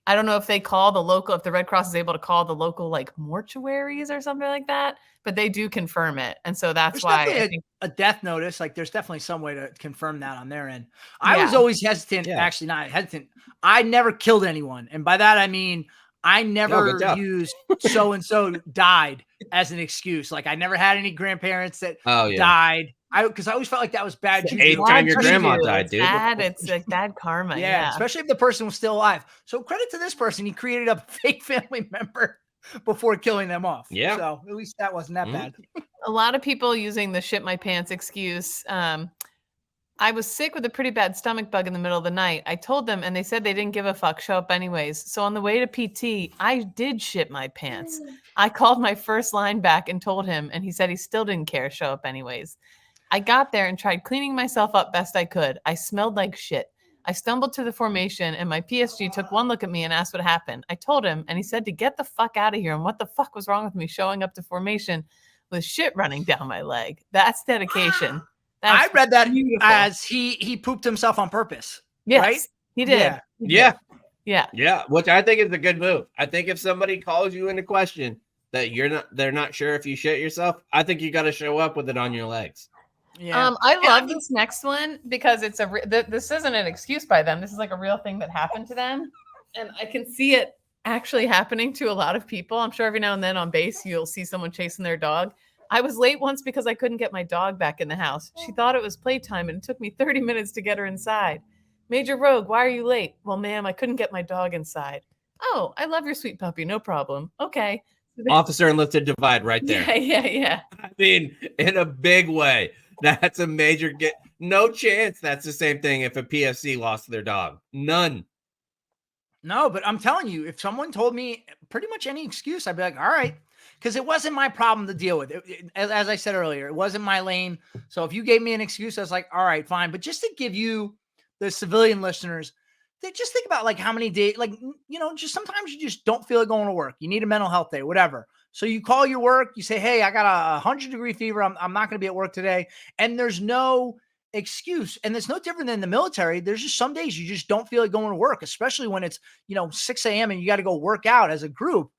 I don't know if they call the local, if the Red Cross is able to call the local like mortuaries or something like that, but they do confirm it. And so that's why I think a death notice, like there's definitely some way to confirm that on their end. I was always hesitant, actually not hesitant. I never killed anyone. And by that, I mean, I never used so-and-so died as an excuse. Like I never had any grandparents that died. Because I always felt like that was bad juju. Eighth time your grandma died, dude. It's like bad karma. Yeah, especially if the person was still alive. So credit to this person. He created a fake family member before killing them off. Yeah. So at least that wasn't that bad. A lot of people using the shit my pants excuse. I was sick with a pretty bad stomach bug in the middle of the night. I told them and they said they didn't give a fuck, show up anyways. So on the way to PT, I did shit my pants. I called my first line back and told him, and he said he still didn't care, show up anyways. I got there and tried cleaning myself up best I could. I smelled like shit. I stumbled to the formation and my PSG took one look at me and asked what happened. I told him and he said to get the fuck out of here. And what the fuck was wrong with me showing up to formation with shit running down my leg? That's dedication. I read that as he pooped himself on purpose. Yes, right? He did. Yeah. Which I think is a good move. I think if somebody calls you into question that they're not sure if you shit yourself, I think you got to show up with it on your legs. Yeah. I love this next one because it's this isn't an excuse by them. This is like a real thing that happened to them. And I can see it actually happening to a lot of people. I'm sure every now and then on base, you'll see someone chasing their dog. I was late once because I couldn't get my dog back in the house. She thought it was playtime and it took me 30 minutes to get her inside. Major Rogue, why are you late? Well, ma'am, I couldn't get my dog inside. Oh, I love your sweet puppy. No problem. Okay. Officer-enlisted divide right there. Yeah. I mean, in a big way. That's a major get. No chance that's the same thing if a PFC lost their dog. None. No, but I'm telling you, if someone told me pretty much any excuse, I'd be like, all right, because it wasn't my problem to deal with. As I said earlier, it wasn't my lane. So if you gave me an excuse, I was like, all right, fine. But just to give you, the civilian listeners, they just think about like how many days, like, just sometimes you just don't feel like going to work. You need a mental health day, whatever. So you call your work, you say, hey, I got a 100-degree fever. I'm not going to be at work today. And there's no excuse. And it's no different than the military. There's just some days you just don't feel like going to work, especially when it's, 6 a.m. and you got to go work out as a group.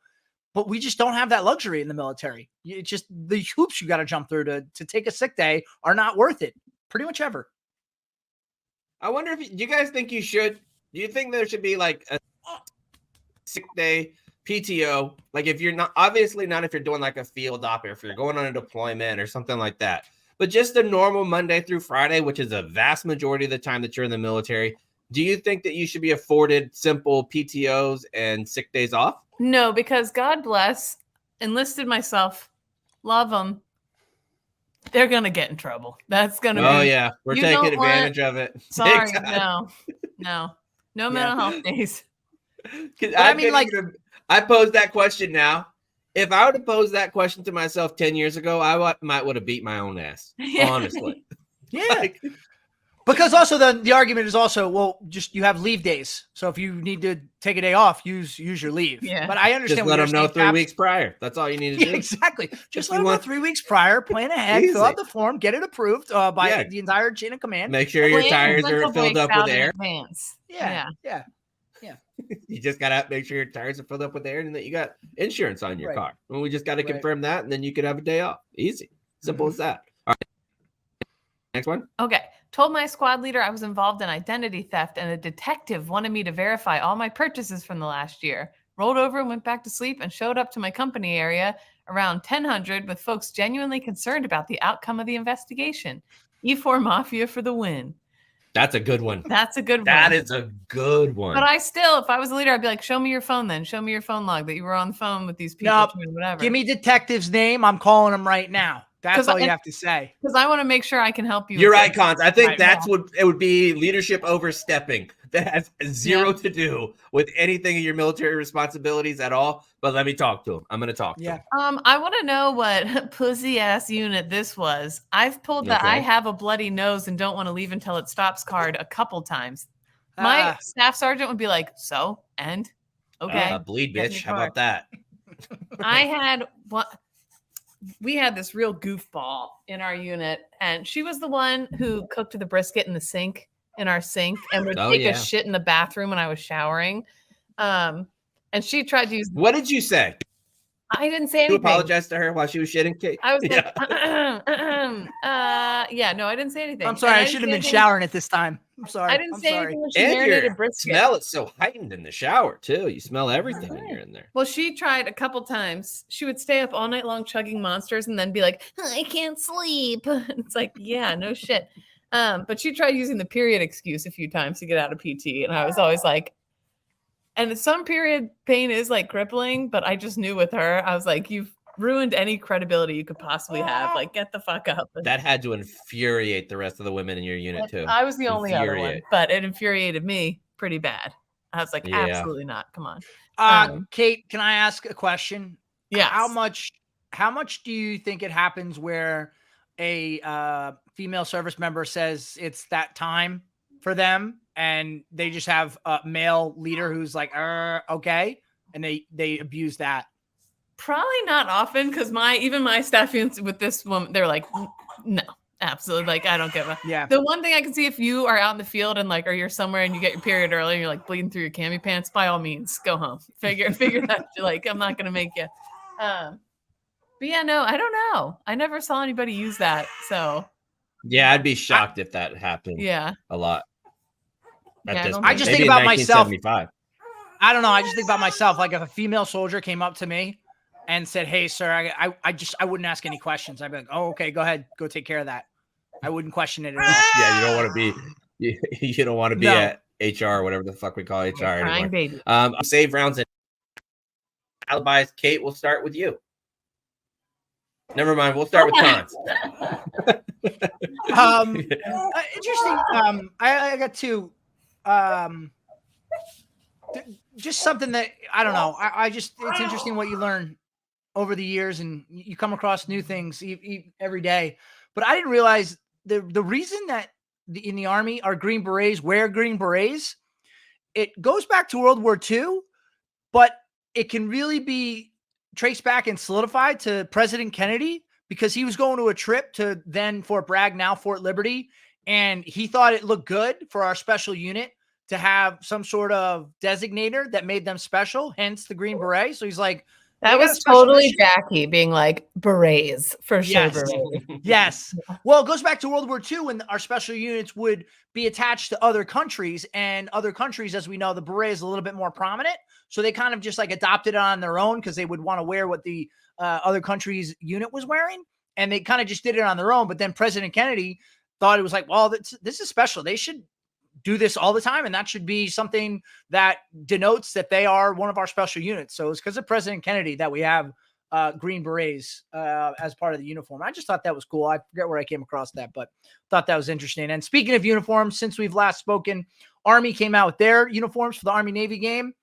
But we just don't have that luxury in the military. It's just the hoops you got to jump through to take a sick day are not worth it pretty much ever. I wonder do you guys think do you think there should be like a sick day PTO? Like if you're not, obviously not if you're doing like a field op, or if you're going on a deployment or something like that, but just a normal Monday through Friday, which is a vast majority of the time that you're in the military. Do you think that you should be afforded simple PTOs and sick days off? No, because God bless, enlisted myself, love them. They're going to get in trouble. That's going to be. Oh, yeah. We're taking advantage of it. Sorry. No mental health days. I posed that question now. If I would have posed that question to myself 10 years ago, I might would have beat my own ass. Honestly. Yeah. Because also the argument is also, well, just you have leave days. So if you need to take a day off, use your leave. Yeah. But I understand. Just let them know 3 weeks prior. That's all you need to do. Exactly. Just let them know 3 weeks prior, plan ahead, fill out the form, get it approved by the entire chain of command. Make sure your tires are filled up with air. Yeah. You just got to make sure your tires are filled up with air and that you got insurance on your car. And we just got to confirm that, and then you could have a day off. Easy. Simple as that. All right. Next one. Okay. Told my squad leader I was involved in identity theft, and a detective wanted me to verify all my purchases from the last year. Rolled over and went back to sleep and showed up to my company area around 10:00 with folks genuinely concerned about the outcome of the investigation. E4 Mafia for the win. That's a good one. That's a good one. That is a good one. But if I was a leader, I'd be like, show me your phone then. Show me your phone log that you were on the phone with these people. Nope. Whatever. Give me detective's name. I'm calling him right now. That's all you have to say. Because I want to make sure I can help you. You're right, Cons. I think that's what it would be, leadership overstepping. That has zero to do with anything in your military responsibilities at all. But let me talk to him. I'm going to talk to him. I want to know what pussy ass unit this was. I've pulled the I have a bloody nose and don't want to leave until it stops card a couple times. My staff sergeant would be like, so, and okay. Bleed, bitch. How about that? We had this real goofball in our unit, and she was the one who cooked the brisket in the sink, in our sink, and would take a shit in the bathroom when I was showering. And she tried to use. What did you say? I didn't say anything. You apologized to her while she was shitting, Kate? I was like, no, I didn't say anything. I'm sorry. I should have been showering at this time. I'm sorry. I didn't say anything when she and marinated your brisket. Smell is so heightened in the shower, too. You smell everything when you're in there. Well, she tried a couple times. She would stay up all night long chugging Monsters and then be like, I can't sleep. It's like, yeah, no shit. But she tried using the period excuse a few times to get out of PT. And I was always like, and some period pain is like crippling, but I just knew with her, I was like, you've ruined any credibility you could possibly have. Like, get the fuck up. That had to infuriate the rest of the women in your unit, too. I was the only other one, but it infuriated me pretty bad. I was like, absolutely not. Come on. Kate, can I ask a question? Yeah. How much do you think it happens where a female service member says it's that time for them and they just have a male leader who's like, okay, and they abuse that? Probably not often, because even my staff units with this woman, they're like, no, absolutely. Like, I don't give a. Yeah. The one thing I can see, if you are out in the field and like, or you're somewhere and you get your period early and you're like bleeding through your cami pants, by all means, go home. Figure that. Like, I'm not gonna make you. But yeah, no, I don't know. I never saw anybody use that. So. Yeah, I'd be shocked if that happened. Yeah. A lot. I just think about myself. I don't know. I just think about myself. Like, if a female soldier came up to me and said, hey, sir, I wouldn't ask any questions. I'd be like, oh, okay, go ahead. Go take care of that. I wouldn't question it at all. Yeah, you don't want to be you don't want to be at HR or whatever the fuck we call HR anymore. Baby. Save rounds and alibis. Kate, we'll start with you. Never mind. We'll start with Cons. Interesting. I got two. Just something that I don't know. It's interesting what you learn over the years, and you come across new things every day. But I didn't realize the reason that in the Army our Green Berets wear Green Berets, it goes back to World War II, but it can really be traced back and solidified to President Kennedy, because he was going to a trip to then Fort Bragg, now Fort Liberty, and he thought it looked good for our special unit to have some sort of designator that made them special, hence the Green Beret. So he's like, that was totally Jackie being like, berets for sure. Yes. Yes. Well, it goes back to World War II when our special units would be attached to other countries, and other countries, as we know, the beret is a little bit more prominent. So they kind of just like adopted it on their own because they would want to wear what the other country's unit was wearing. And they kind of just did it on their own. But then President Kennedy thought it was like, well, this is special. They should do this all the time, and that should be something that denotes that they are one of our special units. So it's because of President Kennedy that we have Green Berets as part of the uniform. I just thought that was cool. I forget where I came across that, but thought that was interesting. And speaking of uniforms, since we've last spoken, Army came out with their uniforms for the Army-Navy game.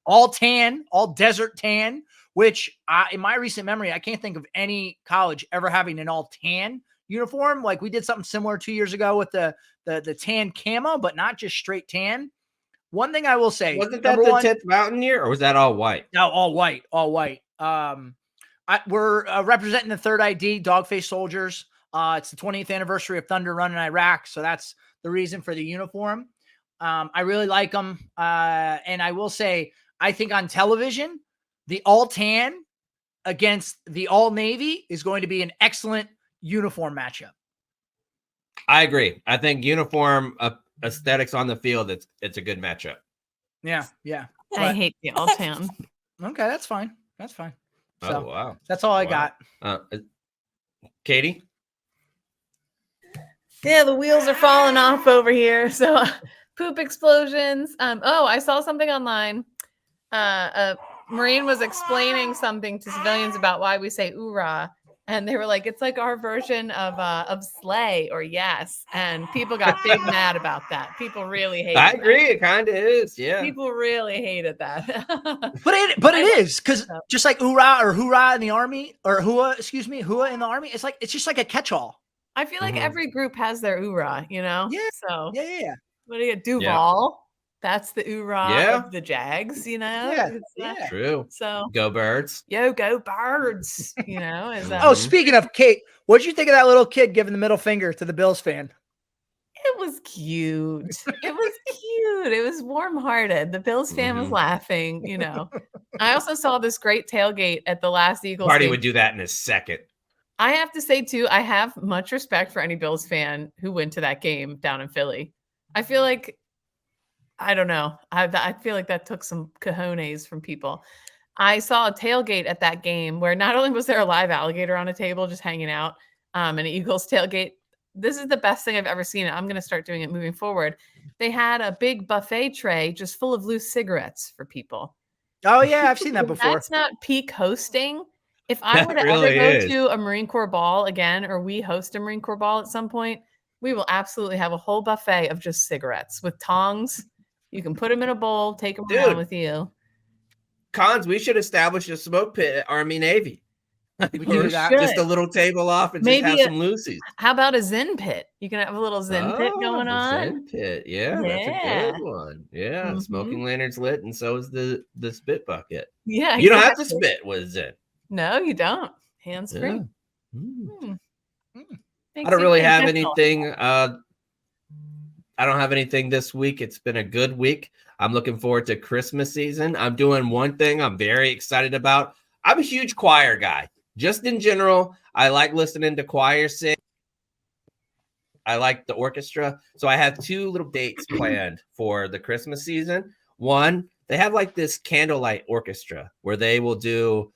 All tan, all desert tan, which in my recent memory, I can't think of any college ever having an all tan uniform. Like, we did something similar 2 years ago with the tan camo, but not just straight tan. One thing I will say, wasn't that the 10th Mountain year, or was that all white? No, all white. We're representing the 3rd ID Dogface Soldiers. It's the 20th anniversary of Thunder Run in Iraq, so that's the reason for the uniform. I really like them, and I will say, I think on television, the all tan against the all navy is going to be an excellent uniform matchup. I agree. I think uniform aesthetics on the field, it's a good matchup. Yeah. I hate the all tan. Okay, that's fine. So, oh, wow. That's all I got. Katie? Yeah, the wheels are falling off over here. So poop explosions. Oh, I saw something online. A Marine was explaining something to civilians about why we say oorah. And they were like, it's like our version of slay or yes. And people got big mad about that. People really hated I agree. It kind of is. Yeah. People really hated that. but it is because just like oorah or hoorah in the army or hua in the army, it's just like a catch-all. I feel like every group has their oorah, you know? Yeah. So yeah. What do you get? Duval. Yeah. That's the oorah of the Jags, you know? Yeah. True. So go Birds. Yo, go Birds. You know, Oh, speaking of Kate, what did you think of that little kid giving the middle finger to the Bills fan? It was cute. It was cute. It was warm-hearted. The Bills fan was laughing, you know. I also saw this great tailgate at the last Eagles Party game. would do that in a second. I have to say, too, I have much respect for any Bills fan who went to that game down in Philly. I feel like, I don't know. I feel like that took some cojones from people. I saw a tailgate at that game where not only was there a live alligator on a table just hanging out, an Eagles tailgate. This is the best thing I've ever seen. I'm going to start doing it moving forward. They had a big buffet tray just full of loose cigarettes for people. Oh, yeah. I've seen that before. That's not peak hosting. If I were to ever go to a Marine Corps ball again, or we host a Marine Corps ball at some point, we will absolutely have a whole buffet of just cigarettes with tongs. You can put them in a bowl, take them around with you. Cons, we should establish a smoke pit at Army Navy. We do that. Just a little table off and maybe just have some loosies. How about a Zen pit? You can have a little Zen pit going on. Zen pit, yeah, that's a good one. Yeah, the smoking lantern's lit, and so is the spit bucket. Yeah, you don't have to spit with Zen. No, you don't. Hands free. I don't really have anything. I don't have anything this week. It's been a good week. I'm looking forward to Christmas season. I'm doing one thing I'm very excited about. I'm a huge choir guy. Just in general, I like listening to choir sing. I like the orchestra. So I have 2 little dates planned for the Christmas season. One, they have like this candlelight orchestra where they will do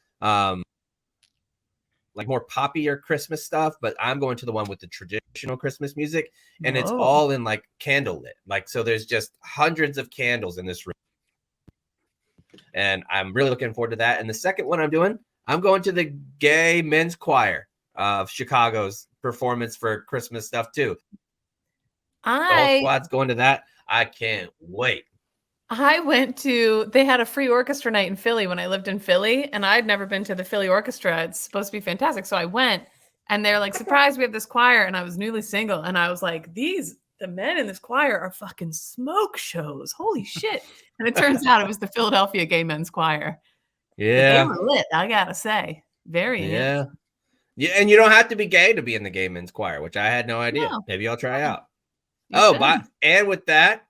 like more poppier Christmas stuff, but I'm going to the one with the traditional Christmas music, and it's all in like candlelit. Like, so there's just hundreds of candles in this room. And I'm really looking forward to that. And the second one I'm going to the gay men's choir of Chicago's performance for Christmas stuff too. Both squads going to that. I can't wait. They had a free orchestra night in Philly when I lived in Philly, and I'd never been to the Philly orchestra. It's supposed to be fantastic. So I went, and they're like, surprise, we have this choir. And I was newly single. And I was like, the men in this choir are fucking smoke shows. Holy shit. And it turns out it was the Philadelphia Gay Men's Choir. Yeah. But they were lit, I gotta say. Very yeah. Yeah, and you don't have to be gay to be in the Gay Men's Choir, which I had no idea. No. Maybe I'll try out. And with that,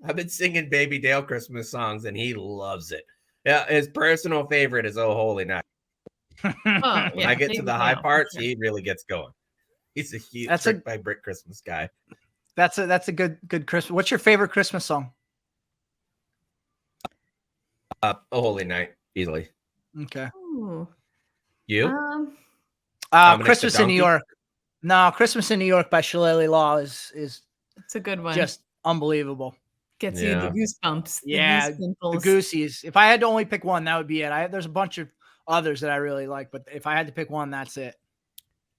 I've been singing Baby Dale Christmas songs, and he loves it. Yeah, his personal favorite is "Oh Holy Night." When I get to the high parts, he really gets going. He's a huge brick by brick Christmas guy. That's a good Christmas. What's your favorite Christmas song? "Oh Holy Night," easily. Okay. Ooh. You? Christmas in New York. No, Christmas in New York by Shillelagh Law is it's a good one. Just unbelievable. Gets you the goosebumps. The goosies. If I had to only pick one, that would be it. There's a bunch of others that I really like, but if I had to pick one, that's it.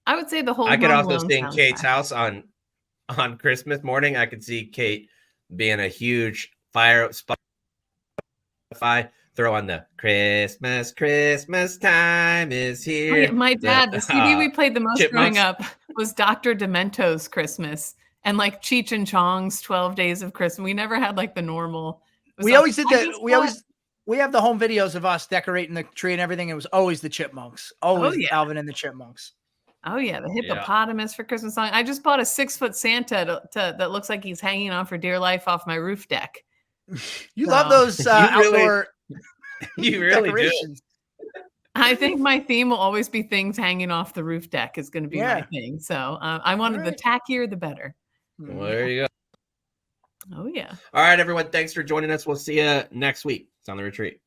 I would say the whole. I could also sing Kate's house on Christmas morning. I could see Kate being a huge fire Spotify. Throw on the Christmas time is here. My dad, the CD we played the most growing up was Dr. Demento's Christmas and like Cheech and Chong's 12 Days of Christmas. We never had like the normal. We always did that. We have the home videos of us decorating the tree and everything. It was always the Chipmunks. Always Alvin and the Chipmunks. Oh yeah, the hippopotamus for Christmas song. I just bought a 6-foot Santa that looks like he's hanging on for dear life off my roof deck. You love those outdoor. You really do. I think my theme will always be things hanging off the roof deck is going to be my thing. So I wanted the tackier, the better. Well, there you go. Oh, yeah. All right, everyone. Thanks for joining us. We'll see you next week. It's On the Retreat.